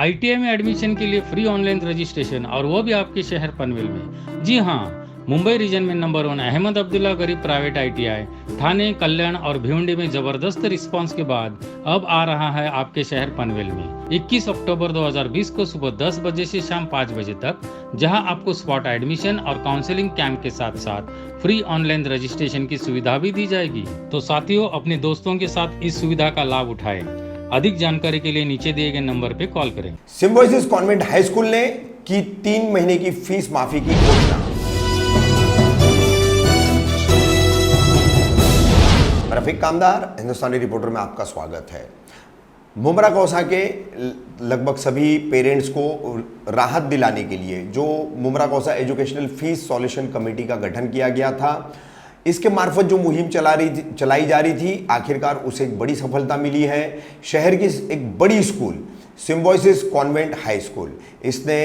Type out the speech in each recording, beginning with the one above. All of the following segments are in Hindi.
आईटीआई में एडमिशन के लिए फ्री ऑनलाइन रजिस्ट्रेशन, और वो भी आपके शहर पनवेल में। जी हाँ, मुंबई रीजन में नंबर 1 अहमद अब्दुल्ला गरीब प्राइवेट आईटीआई, ठाणे, कल्याण और भिवंडी में जबरदस्त रिस्पांस के बाद अब आ रहा है आपके शहर पनवेल में 21 अक्टूबर 2020 को सुबह 10 बजे से शाम 5 बजे तक, जहां आपको स्पॉट एडमिशन और काउंसलिंग कैंप के साथ साथ फ्री ऑनलाइन रजिस्ट्रेशन की सुविधा भी दी जाएगी। तो साथियों, अपने दोस्तों के साथ इस सुविधा का लाभ उठाएं। अधिक जानकारी के लिए नीचे दिए गए नंबर पे कॉल करें। सिम्बोसिस कॉन्वेंट हाई स्कूल ने की 3 महीने की फीस माफी की घोषणा। रफीक कामदार, हिंदुस्तानी रिपोर्टर में आपका स्वागत है। मुमरा कौसा के लगभग सभी पेरेंट्स को राहत दिलाने के लिए जो मुमरा कौसा एजुकेशनल फीस सॉल्यूशन कमेटी का गठन किया गया था, इसके मार्फत जो मुहिम चलाई जा रही थी, आखिरकार उसे एक बड़ी सफलता मिली है। शहर की एक बड़ी school Symbiosis convent high school, इसने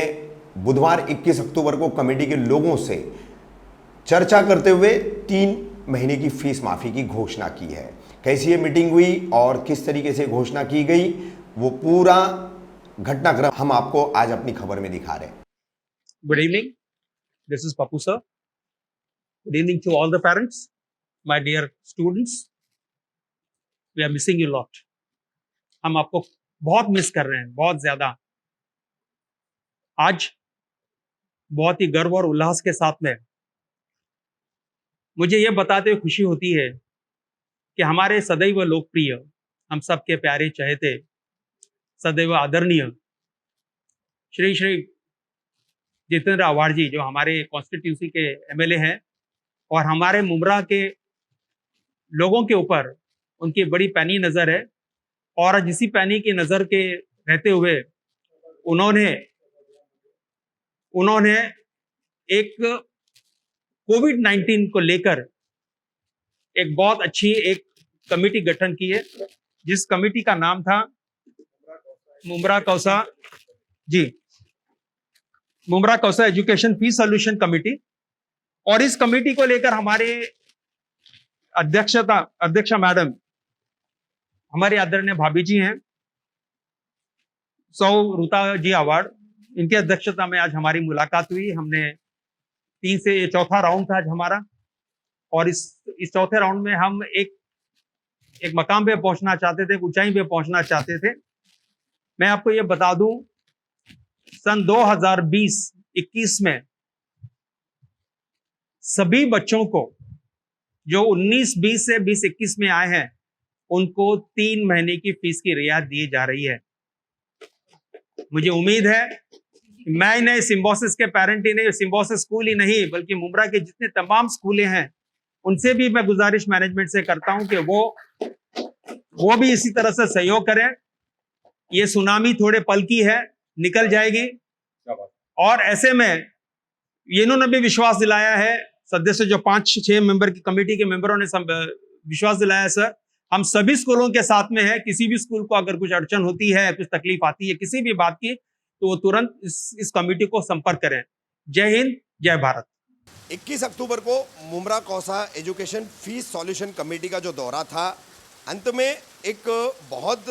बुधवार 21 अक्टूबर को कमेटी के लोगों से चर्चा करते हुए 3 महीने की फीस माफी की घोषणा की है। कैसी ये मीटिंग हुई और किस तरीके से घोषणा की गई, वो पूरा घटनाक्रम हम आपको आज अपनी खबर में दिखा रहे हैं। Good evening. This is Papu sir. Good evening to all the parents, my dear students. We are missing you a lot. हम आपको बहुत मिस कर रहे हैं, बहुत ज्यादा। आज बहुत ही गर्व और उल्लास के साथ में मुझे यह बताते हुए खुशी होती है कि हमारे सदैव लोकप्रिय, हम सबके प्यारे चहेते, सदैव आदरणीय श्री श्री जितेंद्र आव्हाड जी, जो हमारे कॉन्स्टिट्यूंसी के एमएलए हैं और हमारे मुमरा के लोगों के ऊपर उनकी बड़ी पैनी नजर है, और आज इसी पैनी की नजर के रहते हुए उन्होंने एक कोविड-19 को लेकर एक बहुत अच्छी एक कमेटी गठन की है, जिस कमेटी का नाम था मुमरा कौसा एजुकेशन फीस सॉल्यूशन कमेटी। और इस कमेटी को लेकर हमारे अध्यक्षा मैडम, हमारे आदरणीय भाभी जी हैं सौ रुता जी आव्हाड, इनकी अध्यक्षता में आज हमारी मुलाकात हुई। हमने 3 से ये चौथा राउंड था आज हमारा, और इस चौथे राउंड में हम एक मकाम पे पहुंचना चाहते थे, एक ऊंचाई पे पहुंचना चाहते थे। मैं आपको ये बता दूं, सन 2020-21 में सभी बच्चों को जो 19-20 से 20-21 में आए हैं, उनको 3 महीने की फीस की रियायत दी जा रही है। मुझे उम्मीद है मैं ही नहीं, सिम्बोसिस के पेरेंट ही नहीं, सिम्बोसिस स्कूल ही नहीं, बल्कि मुमरा के जितने तमाम स्कूलें हैं, उनसे भी मैं गुजारिश मैनेजमेंट से करता हूं कि वो भी इसी तरह से सहयोग करें। ये सुनामी थोड़े पल की है, निकल जाएगी। और ऐसे में इन्होंने भी विश्वास दिलाया है, सदस्य जो 5-6 मेंबर की कमेटी के मेंबरों ने विश्वास दिलाया है, सर हम सभी स्कूलों के साथ में है। किसी भी स्कूल को अगर कुछ अड़चन होती है, कुछ तकलीफ आती है किसी भी बात की, तो वो तुरंत इस कमेटी को संपर्क करें। जय हिंद, जय भारत। 21 अक्टूबर को मुमरा कौसा एजुकेशन फीस सॉल्यूशन कमेटी का जो दौरा था, अंत में एक बहुत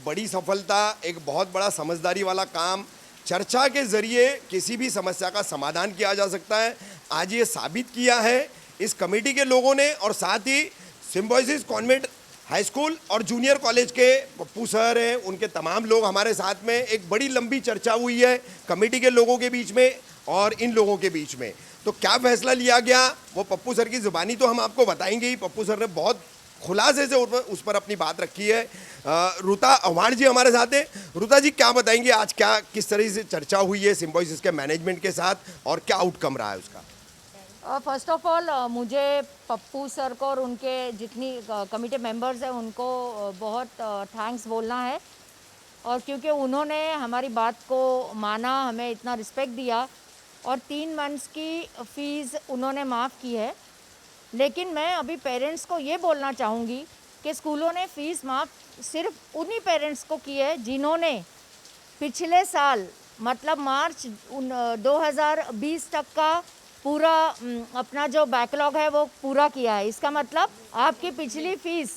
बड़ी सफलता, एक बहुत बड़ा समझदारी वाला काम, चर्चा के जरिए किसी भी समस्या का समाधान किया जा सकता है, आज ये साबित किया है इस कमेटी के लोगों ने। और साथ ही सिम्बोसिस कॉन्वेंट हाई स्कूल और जूनियर कॉलेज के पप्पू सर हैं, उनके तमाम लोग हमारे साथ में। एक बड़ी लंबी चर्चा हुई है कमेटी के लोगों के बीच में और इन लोगों के बीच में। तो क्या फैसला लिया गया वो पप्पू सर की जुबानी तो हम आपको बताएंगे ही। पप्पू सर ने बहुत खुलासे से उस पर अपनी बात रखी है। रुता आव्हाड जी हमारे साथ हैं। रुता जी, क्या बताएंगे आज क्या किस तरह से चर्चा हुई है सिम्बोसिस के मैनेजमेंट के साथ और क्या आउटकम रहा है उसका? फर्स्ट ऑफ ऑल मुझे पप्पू सर को और उनके जितनी कमेटी मेंबर्स हैं उनको बहुत थैंक्स बोलना है, और क्योंकि उन्होंने हमारी बात को माना, हमें इतना रिस्पेक्ट दिया और 3 मंथ्स की फ़ीस उन्होंने माफ़ की है। लेकिन मैं अभी पेरेंट्स को ये बोलना चाहूँगी कि स्कूलों ने फ़ीस माफ़ सिर्फ उन्हीं पेरेंट्स को की है जिन्होंने पिछले साल मतलब मार्च 2020 तक का पूरा अपना जो बैकलॉग है वो पूरा किया है। इसका मतलब आपकी पिछली फ़ीस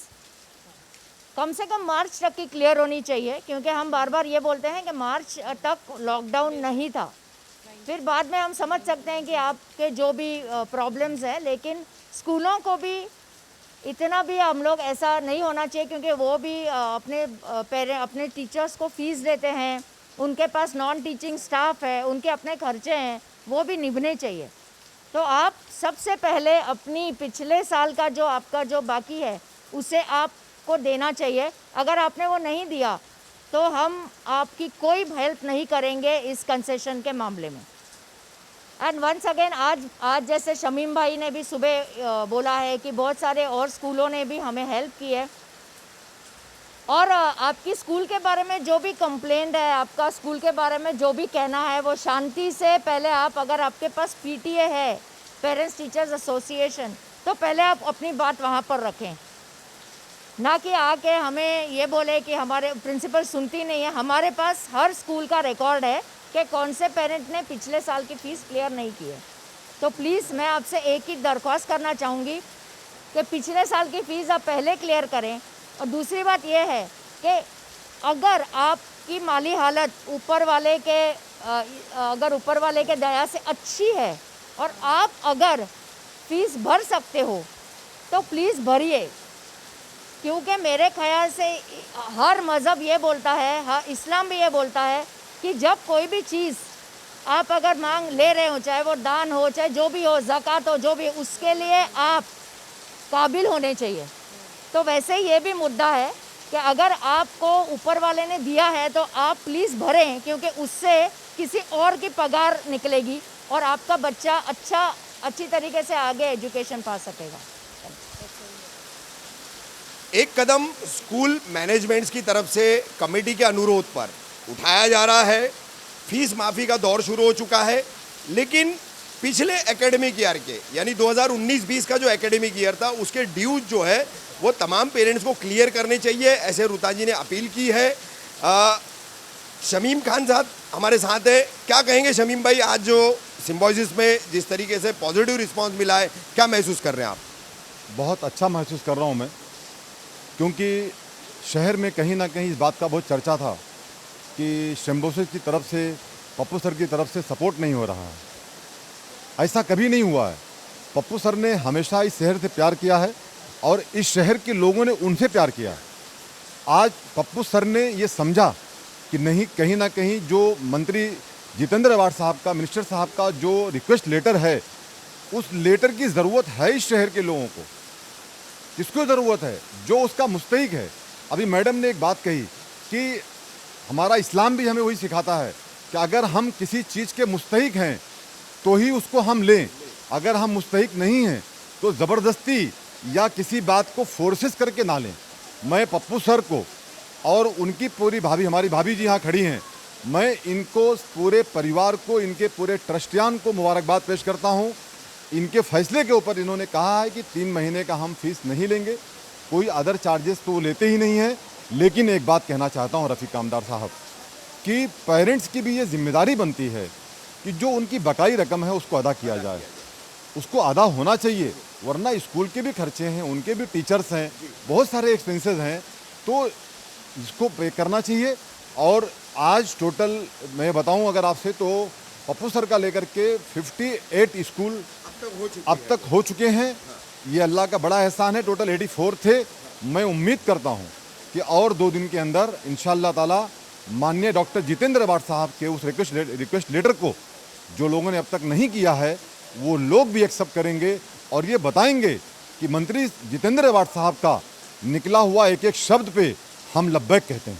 कम से कम मार्च तक की क्लियर होनी चाहिए, क्योंकि हम बार बार ये बोलते हैं कि मार्च तक लॉकडाउन नहीं था। फिर बाद में हम समझ सकते हैं कि आपके जो भी प्रॉब्लम्स हैं, लेकिन स्कूलों को भी इतना भी हम लोग ऐसा नहीं होना चाहिए, क्योंकि वो भी अपने टीचर्स को फीस देते हैं, उनके पास नॉन टीचिंग स्टाफ है, उनके अपने खर्चे हैं, वो भी निभने चाहिए। तो आप सबसे पहले अपनी पिछले साल का जो आपका जो बाकी है उसे आपको देना चाहिए। अगर आपने वो नहीं दिया तो हम आपकी कोई हेल्प नहीं करेंगे इस कंसेशन के मामले में। एंड वंस अगेन आज जैसे शमीम भाई ने भी सुबह बोला है कि बहुत सारे और स्कूलों ने भी हमें हेल्प की है। और आपकी स्कूल के बारे में जो भी कंप्लेंट है, आपका स्कूल के बारे में जो भी कहना है, वो शांति से पहले आप, अगर आपके पास पीटीए है, पेरेंट्स टीचर्स एसोसिएशन, तो पहले आप अपनी बात वहाँ पर रखें, ना कि आके हमें ये बोले कि हमारे प्रिंसिपल सुनती नहीं है। हमारे पास हर स्कूल का रिकॉर्ड है कि कौन से पेरेंट ने पिछले साल की फ़ीस क्लियर नहीं की है। तो प्लीज़ मैं आपसे एक ही दरख्वास्त करना चाहूँगी कि पिछले साल की फ़ीस आप पहले क्लियर करें। और दूसरी बात यह है कि अगर आपकी माली हालत ऊपर वाले के दया से अच्छी है और आप अगर फ़ीस भर सकते हो तो प्लीज़ भरिए, क्योंकि मेरे ख्याल से हर मज़हब ये बोलता है, हर इस्लाम भी ये बोलता है कि जब कोई भी चीज़ आप अगर मांग ले रहे हो, चाहे वो दान हो, चाहे जो भी हो, ज़कात हो, जो भी, उसके लिए आप काबिल होने चाहिए। तो वैसे ये भी मुद्दा है कि अगर आपको ऊपर वाले ने दिया है तो आप प्लीज़ भरें, क्योंकि उससे किसी और की पगार निकलेगी और आपका बच्चा अच्छी तरीके से आगे एजुकेशन पा सकेगा। एक कदम स्कूल मैनेजमेंट्स की तरफ से कमेटी के अनुरोध पर उठाया जा रहा है। फीस माफ़ी का दौर शुरू हो चुका है, लेकिन पिछले एकेडमिक ईयर के यानी 2019-20 का जो एकेडमिक ईयर था उसके ड्यूज जो है वो तमाम पेरेंट्स को क्लियर करने चाहिए, ऐसे रुता जी ने अपील की है। शमीम खान साहब हमारे साथ है। क्या कहेंगे शमीम भाई, आज जो सिम्बोसिस में जिस तरीके से पॉजिटिव रिस्पांस मिला है, क्या महसूस कर रहे हैं आप? बहुत अच्छा महसूस कर रहा हूँ मैं, क्योंकि शहर में कहीं ना कहीं इस बात का बहुत चर्चा था कि सिम्बोसिस की तरफ से, पप्पू सर की तरफ से सपोर्ट नहीं हो रहा है। ऐसा कभी नहीं हुआ है। पप्पू सर ने हमेशा इस शहर से प्यार किया है और इस शहर के लोगों ने उनसे प्यार किया है। आज पप्पू सर ने ये समझा कि नहीं, कहीं ना कहीं जो मंत्री जितेंद्र अवार्ड साहब का, मिनिस्टर साहब का जो रिक्वेस्ट लेटर है, उस लेटर की ज़रूरत है इस शहर के लोगों को। किसको ज़रूरत है? जो उसका मुस्तहिक है। अभी मैडम ने एक बात कही कि हमारा इस्लाम भी हमें वही सिखाता है कि अगर हम किसी चीज़ के मुस्तहिक हैं तो ही उसको हम लें, अगर हम मुस्तहिक नहीं हैं तो ज़बरदस्ती या किसी बात को फोर्सेस करके ना लें। मैं पप्पू सर को और उनकी पूरी भाभी, हमारी भाभी जी यहाँ खड़ी हैं, मैं इनको, पूरे परिवार को, इनके पूरे ट्रस्टियान को मुबारकबाद पेश करता हूँ। इनके फैसले के ऊपर इन्होंने कहा है कि 3 महीने का हम फीस नहीं लेंगे, कोई अदर चार्जेस तो वो लेते ही नहीं हैं। लेकिन एक बात कहना चाहता हूँ रफ़ीक कामदार साहब, कि पेरेंट्स की भी ये जिम्मेदारी बनती है कि जो उनकी बकाई रकम है उसको अदा किया जाए, उसको अदा होना चाहिए, वरना स्कूल के भी खर्चे हैं, उनके भी टीचर्स हैं, बहुत सारे एक्सपेंसेस हैं, तो इसको पे करना चाहिए। और आज टोटल मैं बताऊं अगर आपसे, तो पप्पू सर का लेकर के 58 स्कूल अब तक हो चुके हैं। ये अल्लाह का बड़ा एहसान है। टोटल 84 थे। मैं उम्मीद करता हूं कि और 2 दिन के अंदर इंशाअल्लाह ताला माननीय डॉक्टर जितेंद्र अवार्ड साहब के उस रिक्वेस्ट लेटर को जो लोगों ने अब तक नहीं किया है, वो लोग भी एक्सेप्ट करेंगे और ये बताएंगे कि मंत्री जितेंद्र अवार्ड साहब का निकला हुआ एक एक शब्द पे हम लब्बैक कहते हैं।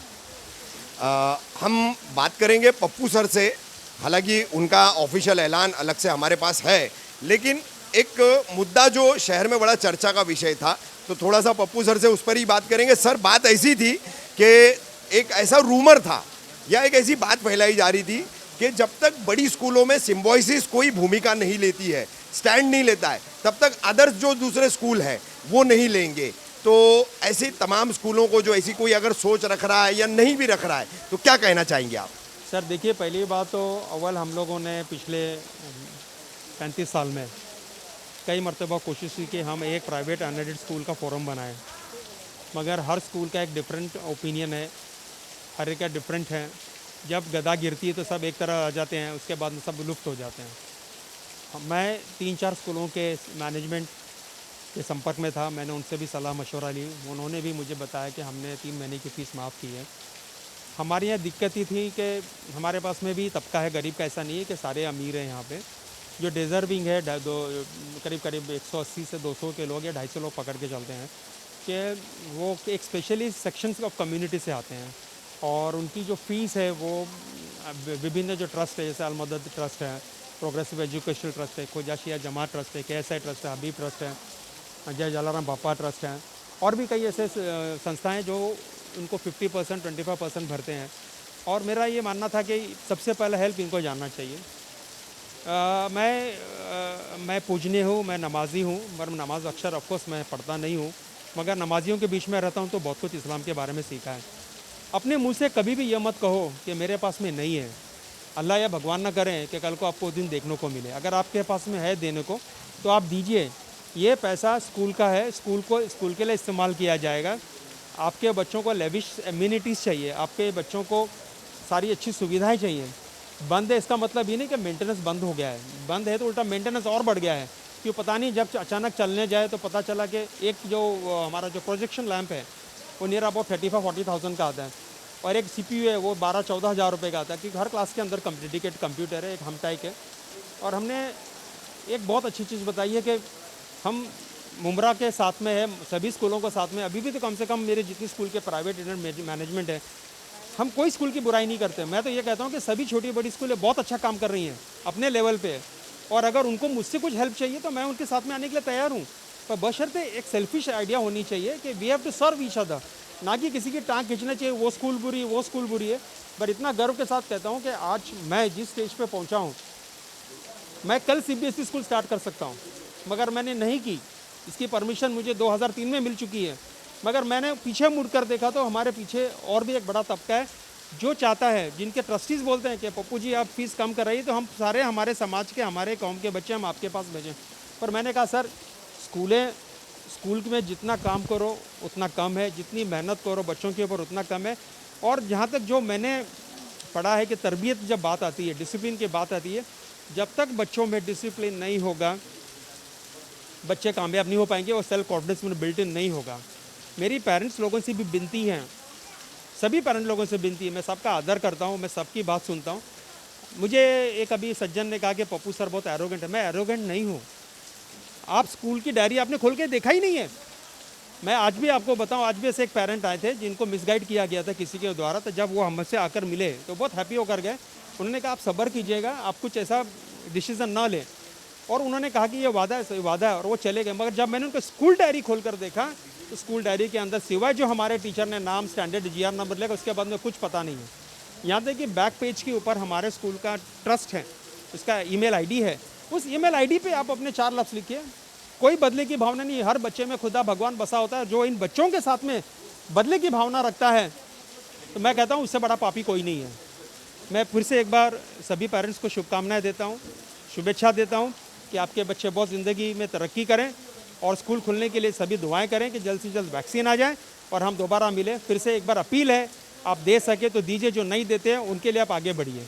हम बात करेंगे पप्पू सर से, हालांकि उनका ऑफिशियल ऐलान अलग से हमारे पास है, लेकिन एक मुद्दा जो शहर में बड़ा चर्चा का विषय था, तो थोड़ा सा पप्पू सर से उस पर ही बात करेंगे। सर, बात ऐसी थी कि एक ऐसा रूमर था या एक ऐसी बात फैलाई जा रही थी कि जब तक बड़ी स्कूलों में सिम्बोसिस कोई भूमिका नहीं लेती है, स्टैंड नहीं लेता है, तब तक अदर्स जो दूसरे स्कूल हैं वो नहीं लेंगे। तो ऐसे तमाम स्कूलों को जो ऐसी कोई अगर सोच रख रहा है या नहीं भी रख रहा है, तो क्या कहना चाहेंगे आप? सर देखिए, पहली बात तो अव्वल हम लोगों ने पिछले 35 साल में कई मरतबा कोशिश की कि हम एक प्राइवेट अनएडेड स्कूल का फोरम बनाएं। मगर हर स्कूल का एक डिफरेंट ओपिनियन है, हर एक का डिफरेंट है। जब गदा गिरती है तो सब एक तरह आ जाते हैं, उसके बाद में सब लुप्त हो जाते हैं। मैं 3-4 स्कूलों के मैनेजमेंट के संपर्क में था, मैंने उनसे भी सलाह मशवरा ली, उन्होंने भी मुझे बताया कि हमने 3 महीने की फ़ीस माफ़ की है। हमारे यहाँ दिक्कत ही थी कि हमारे पास में भी तबका है, गरीब का ऐसा नहीं है कि सारे अमीर हैं यहाँ पे। जो डिज़र्विंग है करीब करीब 180 से 200 के लोग या 250 लोग पकड़ के चलते हैं कि वो एक स्पेशली सेक्शंस ऑफ कम्युनिटी से आते हैं और उनकी जो फ़ीस है वो विभिन्न जो ट्रस्ट है, जैसे अलमदद ट्रस्ट है, प्रोग्रेसिव एजुकेशनल ट्रस्ट है, खोजाशिया जमात ट्रस्ट है, KSI ट्रस्ट है, हबीब ट्रस्ट है, जय जलाराम बापा ट्रस्ट है, और भी कई ऐसे संस्थाएं जो उनको 50%, 25% भरते हैं। और मेरा ये मानना था कि सबसे पहले हेल्प इनको जानना चाहिए। मैं पूजनीय हूँ, मैं नमाजी हूँ, मगर नमाज अक्सर ऑफकोर्स मैं पढ़ता नहीं हूँ, मगर नमाजियों के बीच में रहता हूँ तो बहुत कुछ इस्लाम के बारे में सीखा है। अपने मुंह से कभी भी ये मत कहो कि मेरे पास में नहीं है। अल्लाह या भगवान ना करें कि कल को आपको दिन देखने को मिले। अगर आपके पास में है देने को तो आप दीजिए। ये पैसा स्कूल का है, स्कूल के लिए इस्तेमाल किया जाएगा। आपके बच्चों को लेविश एम्यूनिटीज़ चाहिए, आपके बच्चों को सारी अच्छी सुविधाएं चाहिए। बंद है इसका मतलब ये नहीं कि मेंटेनेंस बंद हो गया है, बंद है तो उल्टा मेंटेनेंस और बढ़ गया है। क्यों पता नहीं, जब अचानक चलने जाए तो पता चला कि एक जो हमारा जो प्रोजेक्शन लैंप है वो नियर अबाउट 35-40,000 का आता है और एक CPU है वो 12-14 हज़ार रुपये का आता है, क्योंकि हर क्लास के अंदर डेडिकेट कंप्यूटर है, एक हम टाइप है। और हमने एक बहुत अच्छी चीज़ बताई है कि हम मुमरा के साथ में है, सभी स्कूलों के साथ में, अभी भी तो कम से कम मेरे जितने स्कूल के प्राइवेट मैनेजमेंट है, हम कोई स्कूल की बुराई नहीं करते। मैं तो ये कहता हूँ कि सभी छोटी बड़ी स्कूलें बहुत अच्छा काम कर रही हैं अपने लेवल पे, और अगर उनको मुझसे कुछ हेल्प चाहिए तो मैं उनके साथ में आने के लिए तैयार हूँ। पर बशर्ते एक सेल्फिश आइडिया होनी चाहिए कि we have to serve each other, ना कि किसी की टांग खींचना चाहिए वो स्कूल बुरी वो स्कूल बुरी है। पर इतना गर्व के साथ कहता हूँ कि आज मैं जिस स्टेज पे पहुँचा हूँ, मैं कल CBSE स्कूल स्टार्ट कर सकता हूँ, मगर मैंने नहीं की। इसकी परमिशन मुझे 2003 में मिल चुकी है, मगर मैंने पीछे मुड़ कर देखा तो हमारे पीछे और भी एक बड़ा तबका है जो चाहता है, जिनके ट्रस्टीज़ बोलते हैं कि पप्पू जी आप फीस कम कर रही है तो हम सारे हमारे समाज के हमारे कौम के बच्चे हम आपके पास भेजें। पर मैंने कहा सर स्कूल में जितना काम करो उतना कम है, जितनी मेहनत करो बच्चों के ऊपर उतना कम है। और जहाँ तक जो मैंने पढ़ा है कि तरबियत जब बात आती है, डिसिप्लिन की बात आती है, जब तक बच्चों में डिसिप्लिन नहीं होगा बच्चे कामयाब नहीं हो पाएंगे और सेल्फ कॉन्फिडेंस में बिल्ट इन नहीं होगा। मेरी पेरेंट्स लोगों से भी विनती है, सभी पेरेंट लोगों से विनती है, मैं सबका आदर करता हूँ, मैं सबकी बात सुनता हूँ। मुझे एक अभी सज्जन ने कहा कि पप्पू सर बहुत एरोगेंट है, मैं एरोगेंट नहीं हूँ। आप स्कूल की डायरी आपने खोल के देखा ही नहीं है। मैं आज भी आपको बताऊं, आज भी ऐसे एक पेरेंट आए थे जिनको मिसगाइड किया गया था किसी के द्वारा, तो जब वो हमसे आकर मिले तो बहुत हैप्पी होकर गए। उन्होंने कहा आप सब्र कीजिएगा, आप कुछ ऐसा डिसीज़न ना लें, और उन्होंने कहा कि ये वादा है, और वो चले गए। मगर जब मैंने उनको स्कूल डायरी खोल कर देखा तो स्कूल डायरी के अंदर सिवाय जो हमारे टीचर ने नाम, स्टैंडर्ड, GR नंबर लिखा, उसके बाद में कुछ पता नहीं है। यहाँ तक कि बैक पेज के ऊपर हमारे स्कूल का ट्रस्ट है, उसका email ID है, उस email ID पे आप अपने 4 लफ्ज़ लिखिए। कोई बदले की भावना नहीं, हर बच्चे में खुदा भगवान बसा होता है। जो इन बच्चों के साथ में बदले की भावना रखता है तो मैं कहता हूँ उससे बड़ा पापी कोई नहीं है। मैं फिर से एक बार सभी पेरेंट्स को शुभकामनाएं देता हूँ, शुभेच्छा देता हूँ कि आपके बच्चे बहुत ज़िंदगी में तरक्की करें, और स्कूल खुलने के लिए सभी दुआएं करें कि जल्द से जल्द वैक्सीन आ जाए और हम दोबारा मिलें। फिर से एक बार अपील है, आप दे सके तो दीजिए, जो नहीं देते हैं उनके लिए आप आगे बढ़िए।